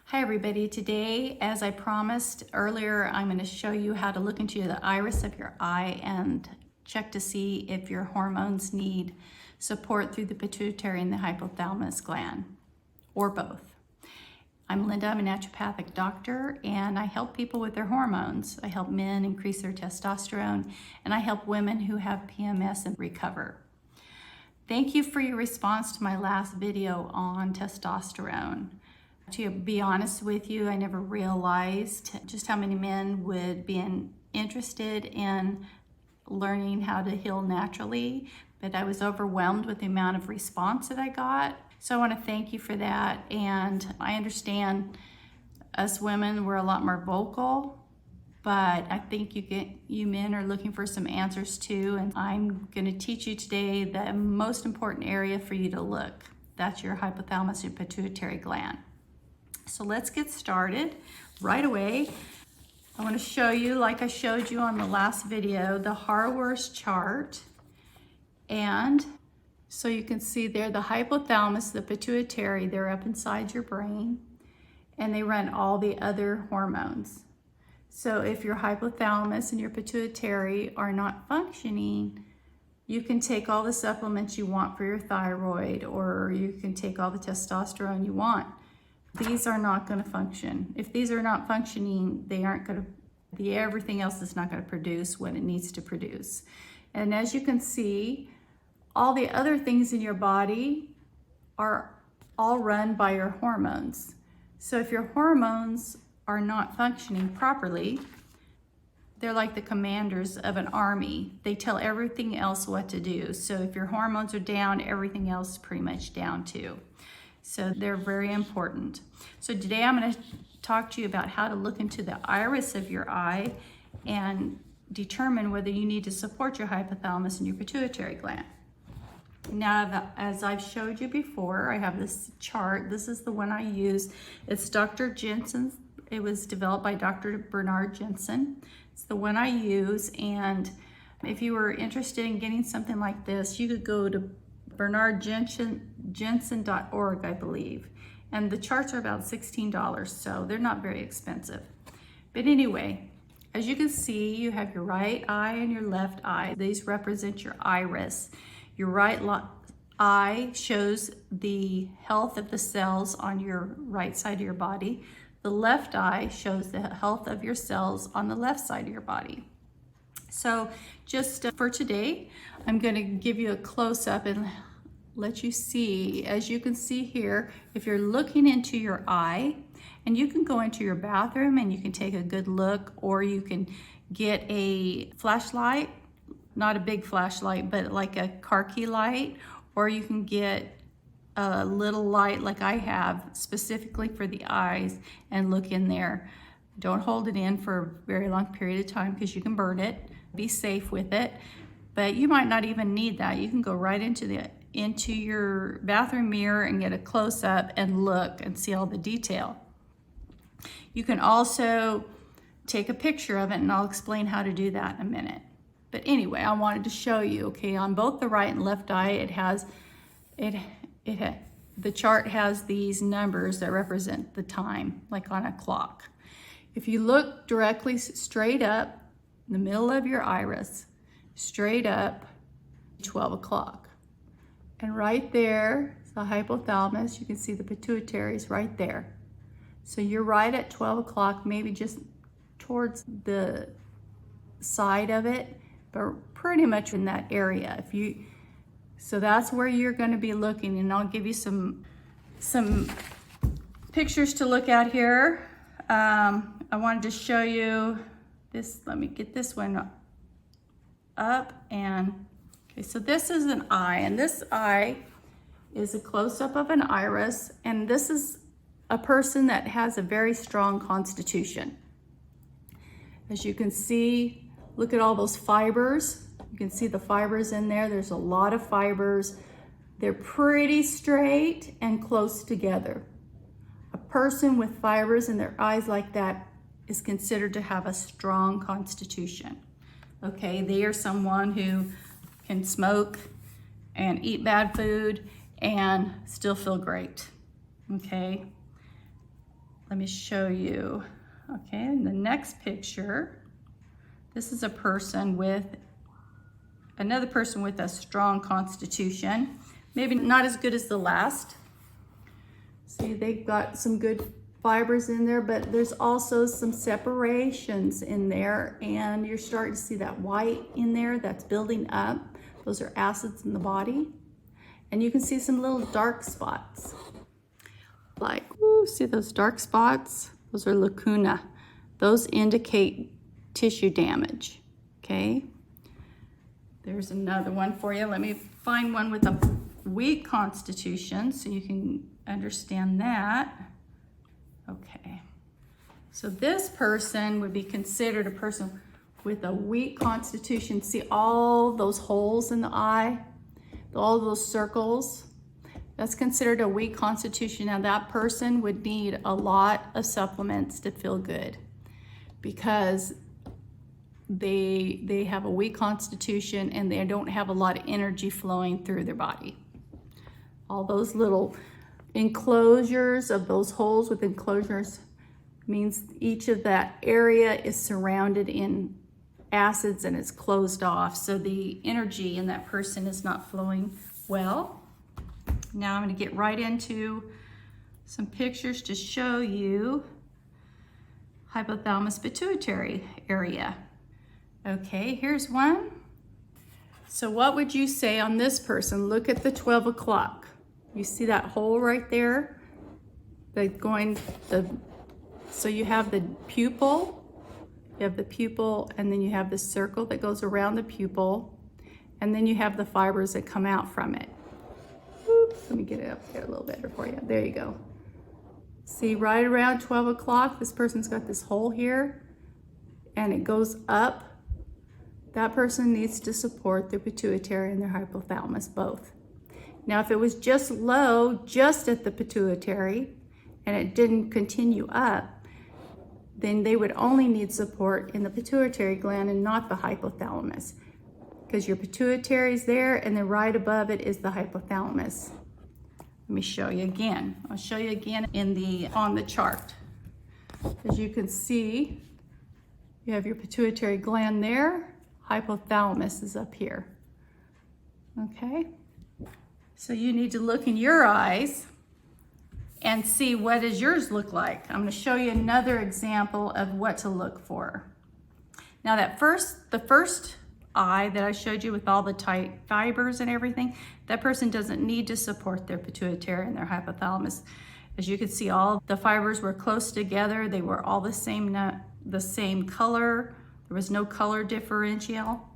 Hi everybody, today as I promised earlier I'm going to show you how to look into the iris of your eye and check to see if your hormones need support through the pituitary and the hypothalamus gland, or both. I'm Linda, I'm a naturopathic doctor and I help people with their hormones. I help men increase their testosterone and I help women who have PMS and recover. Thank you for your response to my last video on testosterone. To be honest with you, I never realized just how many men would be interested in learning how to heal naturally, but I was overwhelmed with the amount of response that I got. So I want to thank you for that. And I understand us women, we're a lot more vocal, but I think you men are looking for some answers too. And I'm going to teach you today the most important area for you to look. That's your hypothalamus and pituitary gland. So let's get started right away. I want to show you, like I showed you on the last video, the Harworth chart. And so you can see there the hypothalamus, the pituitary, they're up inside your brain and they run all the other hormones. So if your hypothalamus and your pituitary are not functioning, you can take all the supplements you want for your thyroid, or you can take all the testosterone you want. These are not going to function. If these are not functioning, they aren't going to, everything else is not going to produce what it needs to produce. And as you can see, all the other things in your body are all run by your hormones. So if your hormones are not functioning properly, they're like the commanders of an army. They tell everything else what to do. So if your hormones are down, everything else is pretty much down too. So they're very important. So today I'm going to talk to you about how to look into the iris of your eye and determine whether you need to support your hypothalamus and your pituitary gland. Now, as I've showed you before, I have this chart. This is the one I use. It's Dr. Jensen's. It was developed by Dr. Bernard Jensen. It's the one I use, and if you were interested in getting something like this, you could go to bernardjensen.org, I believe. And the charts are about $16, so they're not very expensive. But anyway, as you can see, you have your right eye and your left eye. These represent your iris. Your right eye shows the health of the cells on your right side of your body. The left eye shows the health of your cells on the left side of your body. So just for today, I'm going to give you a close-up and let you see. As you can see here, if you're looking into your eye, and you can go into your bathroom and you can take a good look, or you can get a flashlight, not a big flashlight, but like a car key light, or you can get a little light like I have specifically for the eyes and look in there. Don't hold it in for a very long period of time because you can burn it. Be safe with it, but you might not even need that. You can go right into your bathroom mirror and get a close-up and look and see all the detail. You can also take a picture of it, and I'll explain how to do that in a minute. But anyway, I wanted to show you, okay, on both the right and left eye, the chart has these numbers that represent the time, like on a clock. If you look directly straight up in the middle of your iris, straight up, 12 o'clock. And right there, the hypothalamus, you can see the pituitary is right there. So you're right at 12 o'clock, maybe just towards the side of it, but pretty much in that area. So that's where you're going to be looking, and I'll give you some pictures to look at here. I wanted to show you this. Let me get this one up. And okay, so this is an eye, and this eye is a close-up of an iris, and this is a person that has a very strong constitution. As you can see, look at all those fibers. You can see the fibers in there. There's a lot of fibers. They're pretty straight and close together. A person with fibers in their eyes like that is considered to have a strong constitution. Okay, they are someone who can smoke and eat bad food and still feel great. Okay, Let me show you. Okay, in the next picture, this is a person with another person with a strong constitution. Maybe not as good as the last. See, they've got some good fibers in there, but there's also some separations in there, and you're starting to see that white in there that's building up. Those are acids in the body. And you can see some little dark spots. Like, ooh, see those dark spots? Those are lacuna. Those indicate tissue damage, okay? There's another one for you. Let me find one with a weak constitution so you can understand that. Okay, so this person would be considered a person with a weak constitution. See all those holes in the eye, all those circles? That's considered a weak constitution. Now that person would need a lot of supplements to feel good because they have a weak constitution and they don't have a lot of energy flowing through their body. All those little enclosures of those holes with enclosures means each of that area is surrounded in acids and it's closed off, so the energy in that person is not flowing well. Now I'm going to get right into some pictures to show you hypothalamus pituitary area. Okay, here's one. So what would you say on this person? Look at the 12 o'clock. You see that hole right there? So you have the pupil, and then you have the circle that goes around the pupil, and then you have the fibers that come out from it. Oops, let me get it up there a little better for you. There you go. See, right around 12 o'clock, this person's got this hole here, and it goes up. That person needs to support their pituitary and their hypothalamus, both. Now, if it was just low, just at the pituitary, and it didn't continue up, then they would only need support in the pituitary gland and not the hypothalamus, because your pituitary is there, and then right above it is the hypothalamus. Let me show you again. I'll show you again on the chart. As you can see, you have your pituitary gland there, hypothalamus is up here. Okay? So you need to look in your eyes and see what does yours look like. I'm going to show you another example of what to look for. Now the first eye that I showed you with all the tight fibers and everything, that person doesn't need to support their pituitary and their hypothalamus. As you can see, all the fibers were close together. They were all the same color. There was no color differential.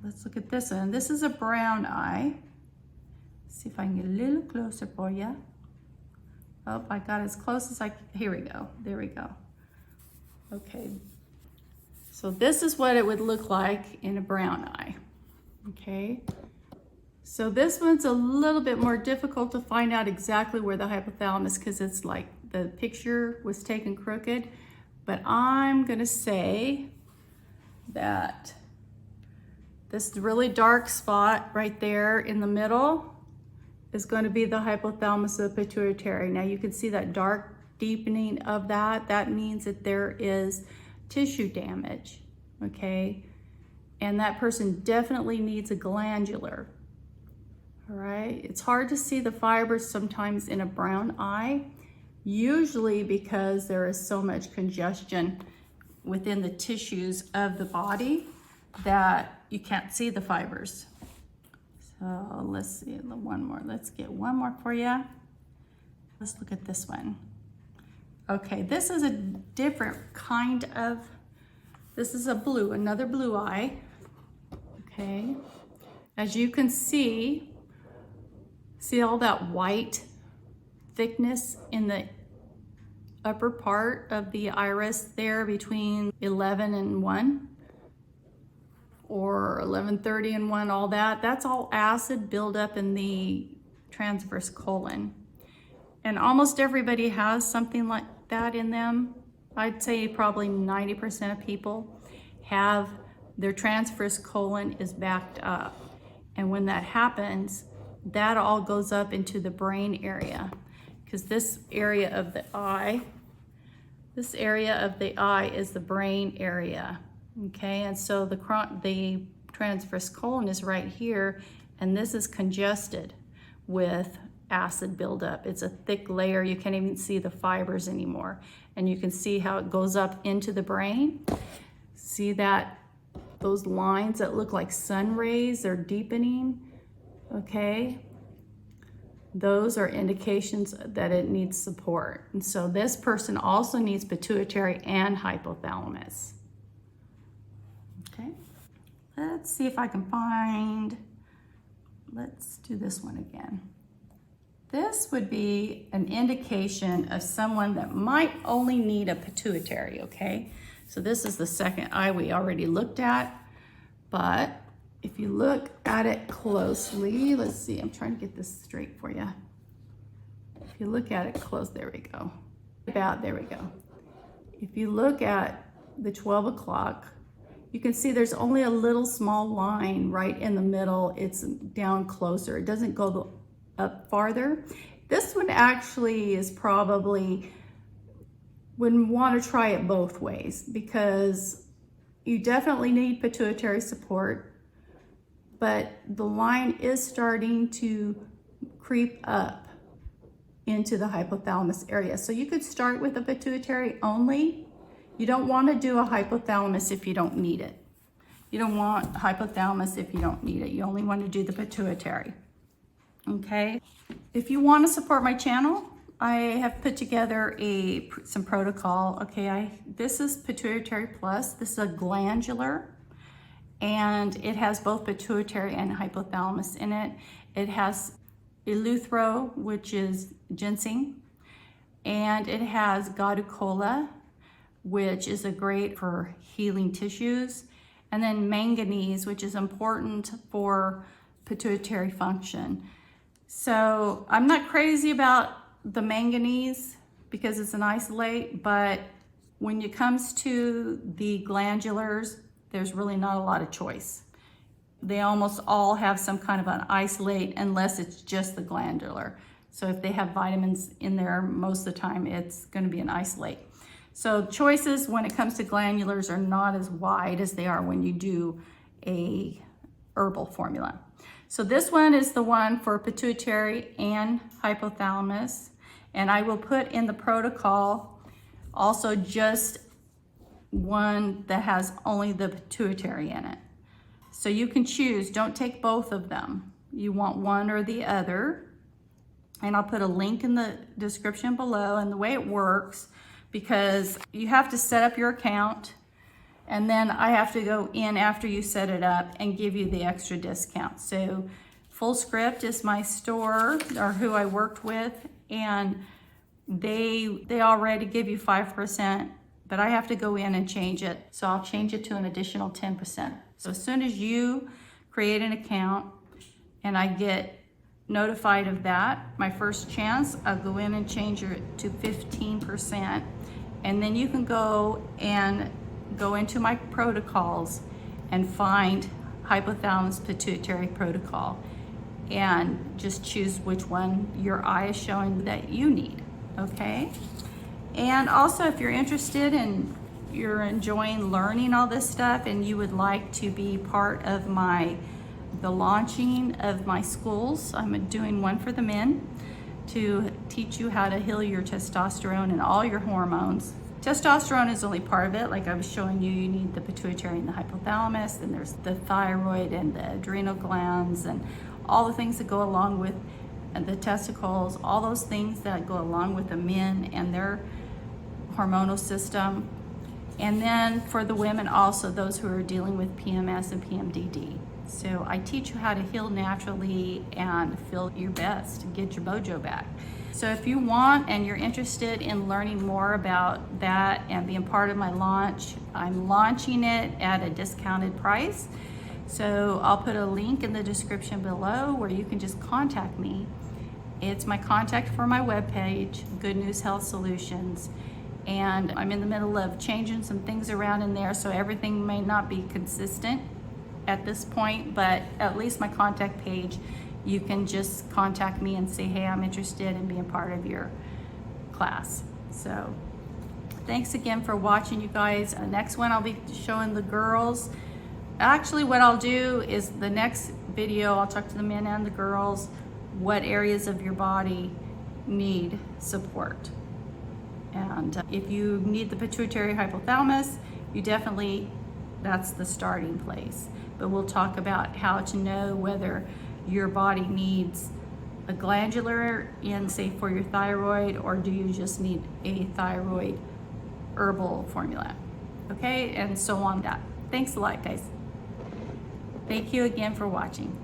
Let's look at this one. This is a brown eye. See if I can get a little closer for you. Oh, I got as close as here we go. There we go. Okay. So this is what it would look like in a brown eye. Okay. So this one's a little bit more difficult to find out exactly where the hypothalamus, because it's like the picture was taken crooked. But I'm going to say that this really dark spot right there in the middle is going to be the hypothalamus of the pituitary. Now you can see that dark deepening of that. That means that there is tissue damage, okay? And that person definitely needs a glandular, all right? It's hard to see the fibers sometimes in a brown eye, usually because there is so much congestion within the tissues of the body that you can't see the fibers. So let's see, one more. Let's get one more for you. Let's look at this one. Okay, this is a different kind of, this is another blue eye. Okay, as you can see all that white thickness in the upper part of the iris there between 11 and 1? Or 11:30 and 1, all that. That's all acid buildup in the transverse colon. And almost everybody has something like that in them. I'd say probably 90% of people have their transverse colon is backed up. And when that happens, that all goes up into the brain area, because this area of the eye This area of the eye is the brain area, okay? And so the transverse colon is right here, and this is congested with acid buildup. It's a thick layer. You can't even see the fibers anymore. And you can see how it goes up into the brain. See that? Those lines that look like sun rays are deepening, okay? Those are indications that it needs support. And so this person also needs pituitary and hypothalamus. Okay, let's see if I can find, let's do this one again. This would be an indication of someone that might only need a pituitary, okay? So this is the second eye we already looked at, but if you look at it closely, let's see, I'm trying to get this straight for you. If you look at it close, there we go. There we go. If you look at the 12 o'clock, you can see there's only a little small line right in the middle. It's down closer. It doesn't go up farther. This one actually is probably, wouldn't want to try it both ways because you definitely need pituitary support, but the line is starting to creep up into the hypothalamus area. So you could start with a pituitary only. You don't want to do a hypothalamus if you don't need it. You don't want hypothalamus if you don't need it. You only want to do the pituitary, okay? If you want to support my channel, I have put together some protocol, okay? This is Pituitary Plus. This is a glandular, and it has both pituitary and hypothalamus in it. It has eleuthero, which is ginseng, and it has gaducola, which is great for healing tissues, and then manganese, which is important for pituitary function. So I'm not crazy about the manganese because it's an isolate, but when it comes to the glandulars, there's really not a lot of choice. They almost all have some kind of an isolate unless it's just the glandular. So if they have vitamins in there, most of the time it's going to be an isolate. So choices when it comes to glandulars are not as wide as they are when you do a herbal formula. So this one is the one for pituitary and hypothalamus, and I will put in the protocol also just one that has only the pituitary in it. So you can choose, don't take both of them. You want one or the other. And I'll put a link in the description below. And the way it works, because you have to set up your account, and then I have to go in after you set it up and give you the extra discount. So Full Script is my store, or who I worked with, and they already give you 5%, but I have to go in and change it. So I'll change it to an additional 10%. So as soon as you create an account and I get notified of that, my first chance, I'll go in and change it to 15%. And then you can go into my protocols and find hypothalamus pituitary protocol and just choose which one your eye is showing that you need, okay? And also, if you're interested and you're enjoying learning all this stuff and you would like to be part of the launching of my schools, I'm doing one for the men to teach you how to heal your testosterone and all your hormones. Testosterone is only part of it. Like I was showing you, you need the pituitary and the hypothalamus, and there's the thyroid and the adrenal glands and all the things that go along with the testicles, all those things that go along with the men and their hormonal system. And then for the women also, those who are dealing with PMS and PMDD. So I teach you how to heal naturally and feel your best, get your mojo back. So if you want and you're interested in learning more about that and being part of my launch, I'm launching it at a discounted price. So I'll put a link in the description below where you can just contact me. It's my contact for my webpage, Good News Health Solutions. And I'm in the middle of changing some things around in there, so everything may not be consistent at this point, but at least my contact page, you can just contact me and say, hey, I'm interested in being part of your class. So Thanks again for watching, you guys. Next one I'll be showing the girls. Actually, what I'll do is the next video, I'll talk to the men and the girls, what areas of your body need support. And if you need the pituitary hypothalamus, you definitely, that's the starting place. But we'll talk about how to know whether your body needs a glandular in, say, for your thyroid, or do you just need a thyroid herbal formula, okay? And so on that. Thanks a lot, guys. Thank you again for watching.